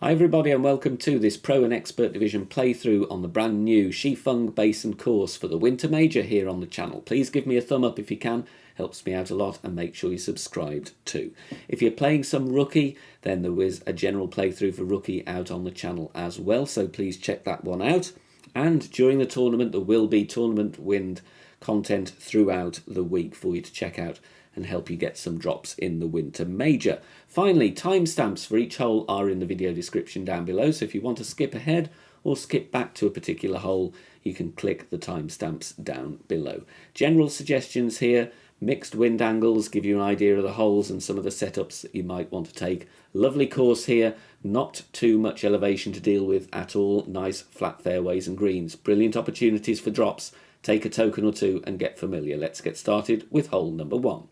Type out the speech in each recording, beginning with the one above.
Hi everybody and welcome to this Pro and Expert Division playthrough on the brand new Feng Basin course for the Winter Major here on the channel. Please give me a thumb up if you can, helps me out a lot, and make sure you're subscribed too. If you're playing some Rookie, then there is a general playthrough for Rookie out on the channel as well, so please check that one out. And during the tournament there will be tournament wind content throughout the week for you to check out and help you get some drops in the Winter Major. Finally, timestamps for each hole are in the video description down below, so if you want to skip ahead or skip back to a particular hole, you can click the timestamps down below. General suggestions here: mixed wind angles give you an idea of the holes and some of the setups that you might want to take. Lovely course here, not too much elevation to deal with at all, nice flat fairways and greens. Brilliant opportunities for drops. Take a token or two and get familiar. Let's get started with hole number 1.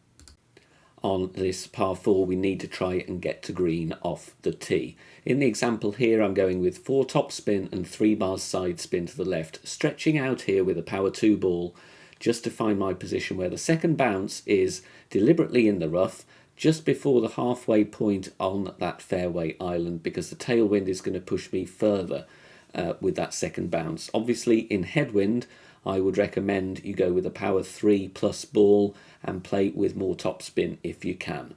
On this par 4 we need to try and get to green off the tee. In the example here I'm going with 4 topspin and 3 bars side spin to the left, stretching out here with a power 2 ball just to find my position where the second bounce is deliberately in the rough just before the halfway point on that fairway island, because the tailwind is going to push me further with that second bounce. Obviously in headwind I would recommend you go with a power 3 plus ball and play with more topspin if you can.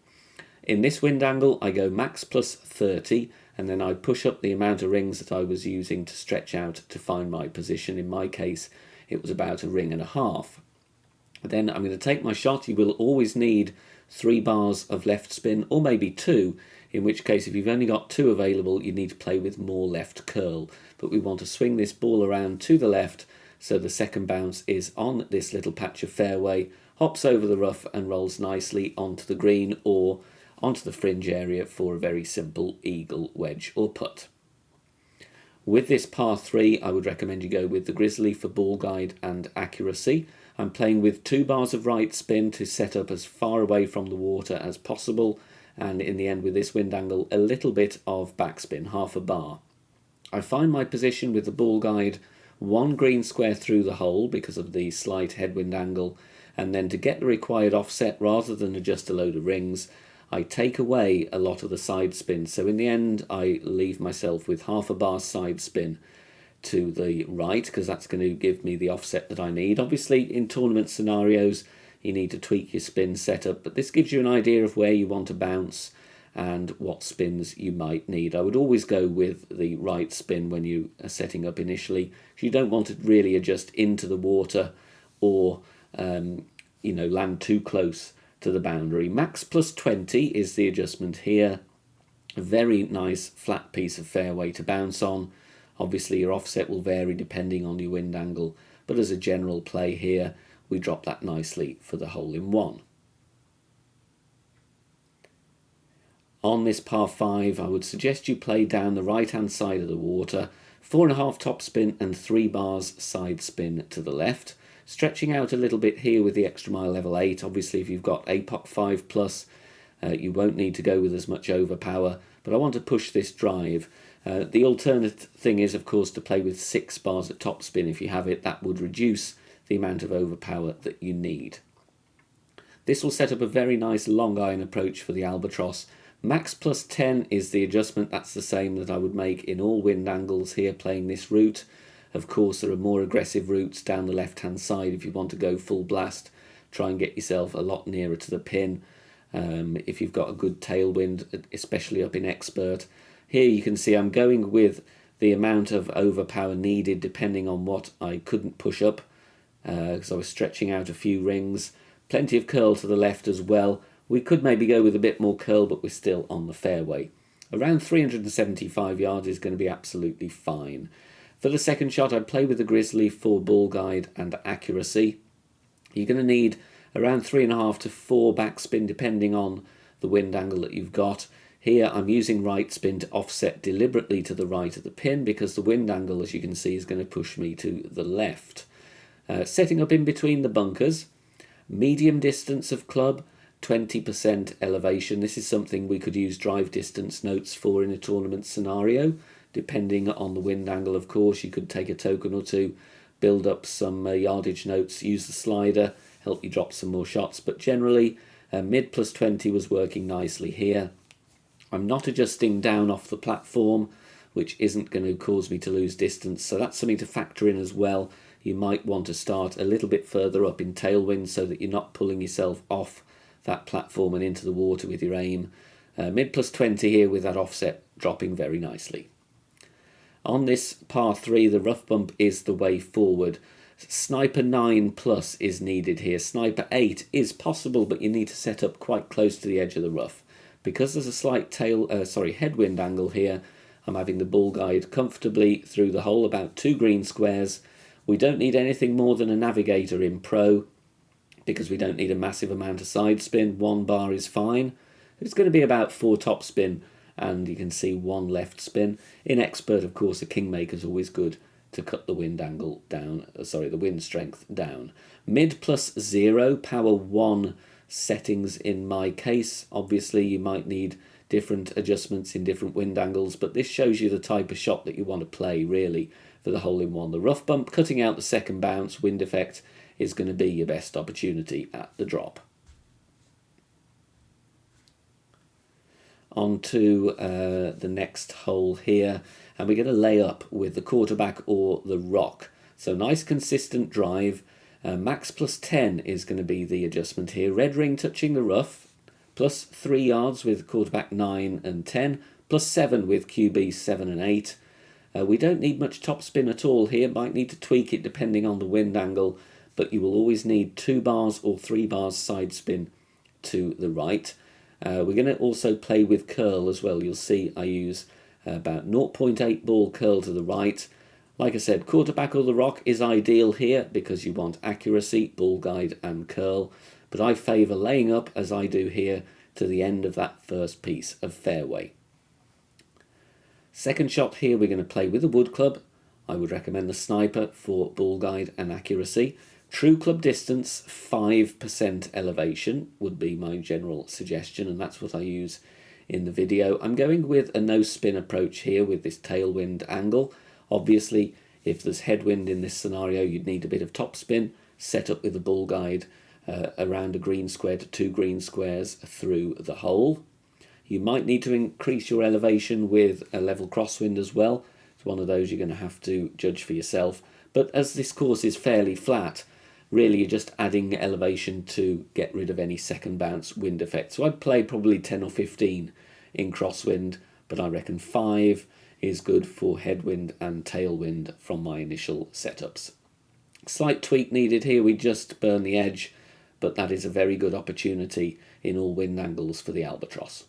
In this wind angle I go max plus 30 and then I push up the amount of rings that I was using to stretch out to find my position. In my case it was about 1.5 rings. Then I'm going to take my shot. You will always need 3 bars of left spin, or maybe 2, in which case if you've only got 2 available you need to play with more left curl. But we want to swing this ball around to the left so the second bounce is on this little patch of fairway, hops over the rough and rolls nicely onto the green or onto the fringe area for a very simple eagle, wedge or putt. With this par 3 I would recommend you go with the Grizzly for ball guide and accuracy. I'm playing with 2 bars of right spin to set up as far away from the water as possible, and in the end with this wind angle a little bit of backspin, half a bar. I find my position with the ball guide 1 green square through the hole because of the slight headwind angle, and then to get the required offset rather than adjust a load of rings I take away a lot of the side spin, so in the end I leave myself with half a bar side spin to the right because that's going to give me the offset that I need. Obviously in tournament scenarios you need to tweak your spin setup, but this gives you an idea of where you want to bounce and what spins you might need. I would always go with the right spin when you are setting up initially. You don't want to really adjust into the water or land too close to the boundary. Max plus 20 is the adjustment here. A very nice flat piece of fairway to bounce on. Obviously your offset will vary depending on your wind angle, but as a general play here we drop that nicely for the hole in 1. On this par 5 I would suggest you play down the right hand side of the water, 4.5 topspin and 3 bars side spin to the left, stretching out a little bit here with the extra mile level 8. Obviously if you've got APOC 5 plus you won't need to go with as much overpower, but I want to push this drive. The alternate thing is of course to play with 6 bars at topspin if you have it. That would reduce the amount of overpower that you need. This will set up a very nice long iron approach for the albatross. Max plus 10 is the adjustment. That's the same that I would make in all wind angles here playing this route. Of course there are more aggressive routes down the left hand side if you want to go full blast. Try and get yourself a lot nearer to the pin if you've got a good tailwind, especially up in expert. Here you can see I'm going with the amount of overpower needed depending on what I couldn't push up because I was stretching out a few rings. Plenty of curl to the left as well. We could maybe go with a bit more curl, but we're still on the fairway. Around 375 yards is going to be absolutely fine. For the second shot I'd play with the Grizzly for ball guide and accuracy. You're going to need around 3.5 to 4 backspin depending on the wind angle that you've got. Here I'm using right spin to offset deliberately to the right of the pin because the wind angle, as you can see, is going to push me to the left. Setting up in between the bunkers, medium distance of club, 20% elevation. This is something we could use drive distance notes for in a tournament scenario. Depending on the wind angle, of course, you could take a token or two, build up some yardage notes, use the slider, help you drop some more shots, but generally mid plus 20 was working nicely here. I'm not adjusting down off the platform. which isn't going to cause me to lose distance. So that's something to factor in as well. You might want to start a little bit further up in tailwind so that you're not pulling yourself off that platform and into the water with your aim. Mid plus 20 here with that offset dropping very nicely. On this par 3, the rough bump is the way forward. Sniper 9 plus is needed here. Sniper 8 is possible, but you need to set up quite close to the edge of the rough. Because there's a slight headwind angle here, I'm having the bull guide comfortably through the hole, about 2 green squares. We don't need anything more than a navigator in pro, because we don't need a massive amount of side spin. 1 bar is fine. It's going to be about 4 top spin, and you can see 1 left spin. In expert, of course, a kingmaker is always good to cut the wind angle down, the wind strength down. Mid plus 0, power 1 settings in my case. Obviously, you might need different adjustments in different wind angles, but this shows you the type of shot that you want to play, really, for the hole-in-one. The rough bump, cutting out the second bounce, wind effect, is going to be your best opportunity at the drop. On to the next hole here, and we're going to lay up with the quarterback or the rock. So nice consistent drive. Max plus 10 is going to be the adjustment here. Red ring touching the rough, plus 3 yards with quarterback 9 and 10, plus 7 with QB 7 and 8. We don't need much topspin at all here. Might need to tweak it depending on the wind angle, but you will always need 2 bars or 3 bars side spin to the right. We're going to also play with curl as well. You'll see I use about 0.8 ball curl to the right. Like I said, quarterback or the rock is ideal here because you want accuracy, ball guide and curl. But I favour laying up, as I do here, to the end of that first piece of fairway. Second shot here, we're going to play with a wood club. I would recommend the sniper for ball guide and accuracy. True club distance, 5% elevation would be my general suggestion, and that's what I use in the video. I'm going with a no spin approach here with this tailwind angle. Obviously, if there's headwind in this scenario, you'd need a bit of top spin, set up with a ball guide around a green square to 2 green squares through the hole. You might need to increase your elevation with a level crosswind as well. It's one of those you're going to have to judge for yourself. But as this course is fairly flat, really you're just adding elevation to get rid of any second bounce wind effect. So I'd play probably 10 or 15 in crosswind, but I reckon 5 is good for headwind and tailwind from my initial setups. Slight tweak needed here, we just burn the edge, but that is a very good opportunity in all wind angles for the albatross.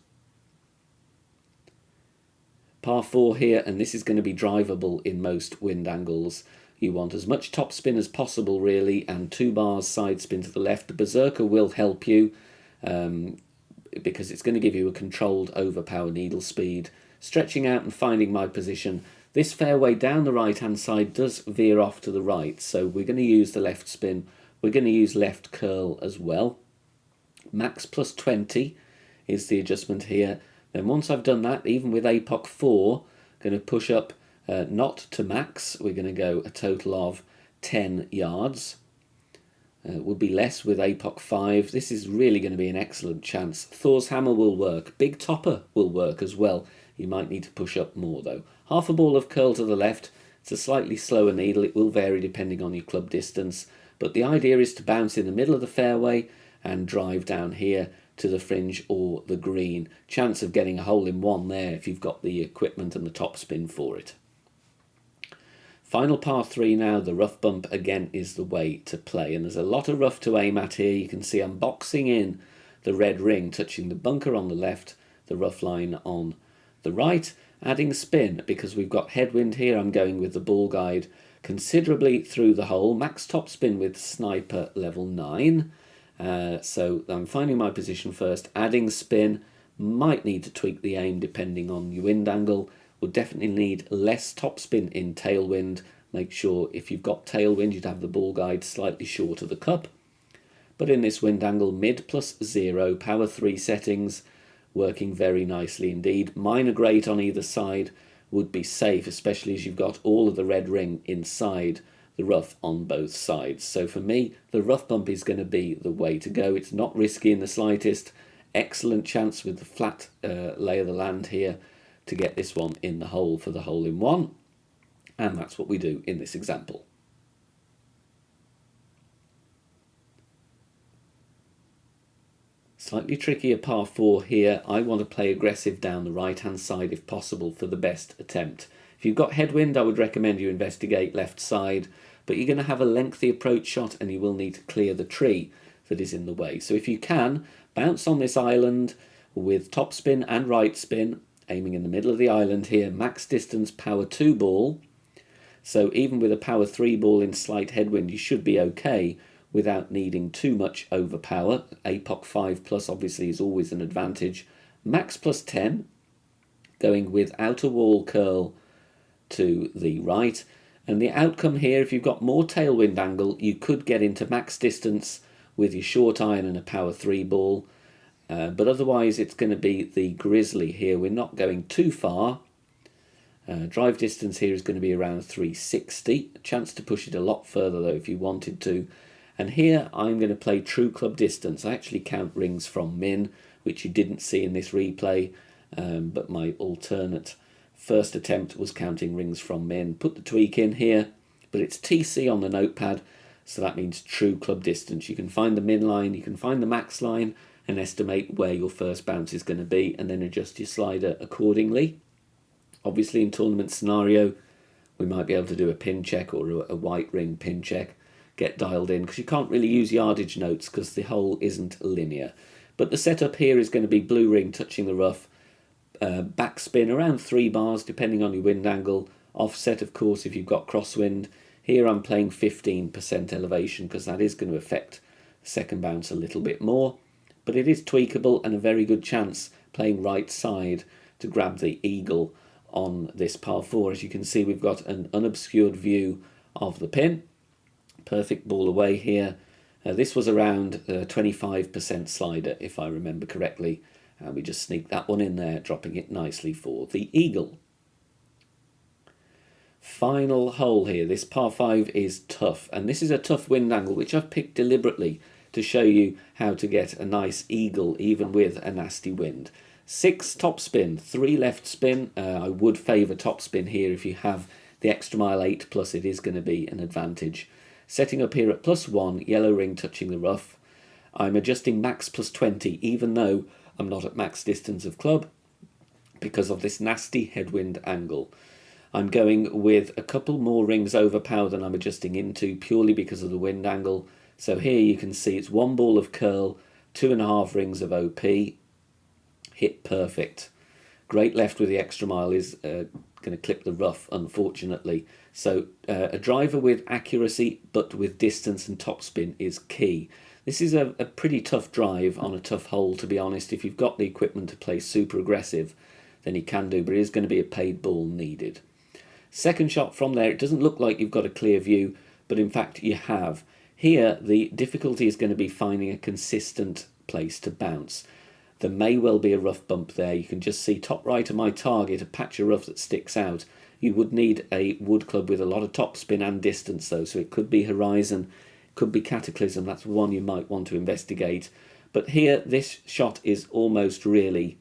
Par 4 here, and this is going to be drivable in most wind angles. You want as much top spin as possible, really, and 2 bars side spin to the left. The berserker will help you because it's going to give you a controlled overpower needle speed. Stretching out and finding my position. This fairway down the right-hand side does veer off to the right, so we're going to use the left spin. We're going to use left curl as well. Max plus 20 is the adjustment here. Then once I've done that, even with APOC 4, going to push up not to max. We're going to go a total of 10 yards. Would be less with APOC 5. This is really going to be an excellent chance. Thor's hammer will work. Big topper will work as well. You might need to push up more though. Half a ball of curl to the left. It's a slightly slower needle. It will vary depending on your club distance. But the idea is to bounce in the middle of the fairway and drive down here to the fringe or the green. Chance of getting a hole in one there if you've got the equipment and the top spin for it. Final par 3 now. The rough bump again is the way to play, and there's a lot of rough to aim at here. You can see I'm boxing in the red ring, touching the bunker on the left, the rough line on the right, adding spin because we've got headwind here. I'm going with the ball guide considerably through the hole. Max top spin with sniper level 9. So I'm finding my position first, adding spin. Might need to tweak the aim depending on your wind angle. Will definitely need less topspin in tailwind. Make sure if you've got tailwind, you'd have the ball guide slightly short of the cup. But in this wind angle, mid plus 0, power 3 settings, working very nicely indeed. Minor great on either side would be safe, especially as you've got all of the red ring inside the rough on both sides. So for me, the rough bump is going to be the way to go. It's not risky in the slightest. Excellent chance with the flat lay of the land here to get this one in the hole for the hole in one. And that's what we do in this example. Slightly trickier par 4 here. I want to play aggressive down the right hand side if possible for the best attempt. If you've got headwind, I would recommend you investigate left side, but you're going to have a lengthy approach shot and you will need to clear the tree that is in the way. So if you can, bounce on this island with top spin and right spin, aiming in the middle of the island here, max distance power 2 ball. So even with a power 3 ball in slight headwind, you should be okay without needing too much overpower. APOC 5 plus obviously is always an advantage. Max plus 10, going with outer wall curl to the right. And the outcome here, if you've got more tailwind angle, you could get into max distance with your short iron and a power 3 ball. But otherwise it's going to be the grizzly here. We're not going too far. Drive distance here is going to be around 360. A chance to push it a lot further though if you wanted to. And here I'm going to play true club distance. I actually count rings from min, which you didn't see in this replay, but my alternate first attempt was counting rings from min. Put the tweak in here, but it's TC on the notepad, so that means true club distance. You can find the min line, you can find the max line, and estimate where your first bounce is going to be, and then adjust your slider accordingly. Obviously in tournament scenario, we might be able to do a pin check or a white ring pin check. Get dialed in, because you can't really use yardage notes because the hole isn't linear. But the setup here is going to be blue ring touching the rough, backspin around 3 bars depending on your wind angle, offset of course if you've got crosswind. Here I'm playing 15% elevation because that is going to affect the second bounce a little bit more, but it is tweakable and a very good chance playing right side to grab the eagle on this par 4. As you can see, we've got an unobscured view of the pin. Perfect ball away here. This was around 25% slider if I remember correctly, and we just sneak that one in there, dropping it nicely for the eagle. Final hole here. This par 5 is tough, and this is a tough wind angle which I've picked deliberately to show you how to get a nice eagle even with a nasty wind. 6 top spin, 3 left spin. I would favour top spin here. If you have the extra mile 8 plus, it is going to be an advantage. Setting up here at +1, yellow ring touching the rough. I'm adjusting max +20, even though I'm not at max distance of club, because of this nasty headwind angle. I'm going with a couple more rings over power than I'm adjusting into, purely because of the wind angle. So here you can see it's 1 ball of curl, 2.5 rings of OP. Hit perfect. Great left with the extra mile is going to clip the rough, unfortunately. So a driver with accuracy but with distance and topspin is key. This is a pretty tough drive on a tough hole, to be honest. If you've got the equipment to play super aggressive, then you can do, but it is going to be a paid ball needed. Second shot from there, it doesn't look like you've got a clear view, but in fact you have. Here the difficulty is going to be finding a consistent place to bounce. There may well be a rough bump there. You can just see top right of my target, a patch of rough that sticks out. You would need a wood club with a lot of topspin and distance though, so it could be horizon, could be cataclysm. That's one you might want to investigate. But here this shot is almost really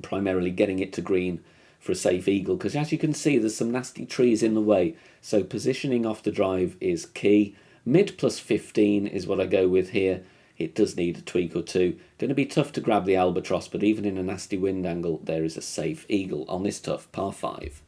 primarily getting it to green for a safe eagle, because as you can see there's some nasty trees in the way, so positioning off the drive is key. Mid +15 is what I go with here. It does need a tweak or two. Going to be tough to grab the albatross, but even in a nasty wind angle there is a safe eagle on this tough par 5.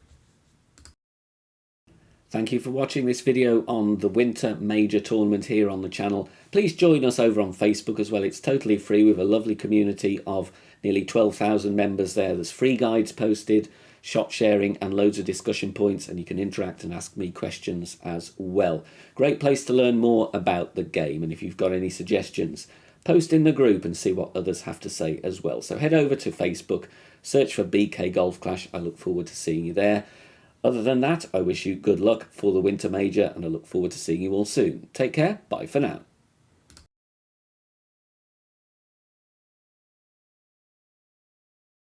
Thank you for watching this video on the Winter Major Tournament here on the channel. Please join us over on Facebook as well. It's totally free. We have a lovely community of nearly 12,000 members there. There's free guides posted, shot sharing and loads of discussion points, and you can interact and ask me questions as well. Great place to learn more about the game, and if you've got any suggestions, post in the group and see what others have to say as well. So head over to Facebook, search for BK Golf Clash. I look forward to seeing you there. Other than that, I wish you good luck for the Winter Major, and I look forward to seeing you all soon. Take care. Bye for now.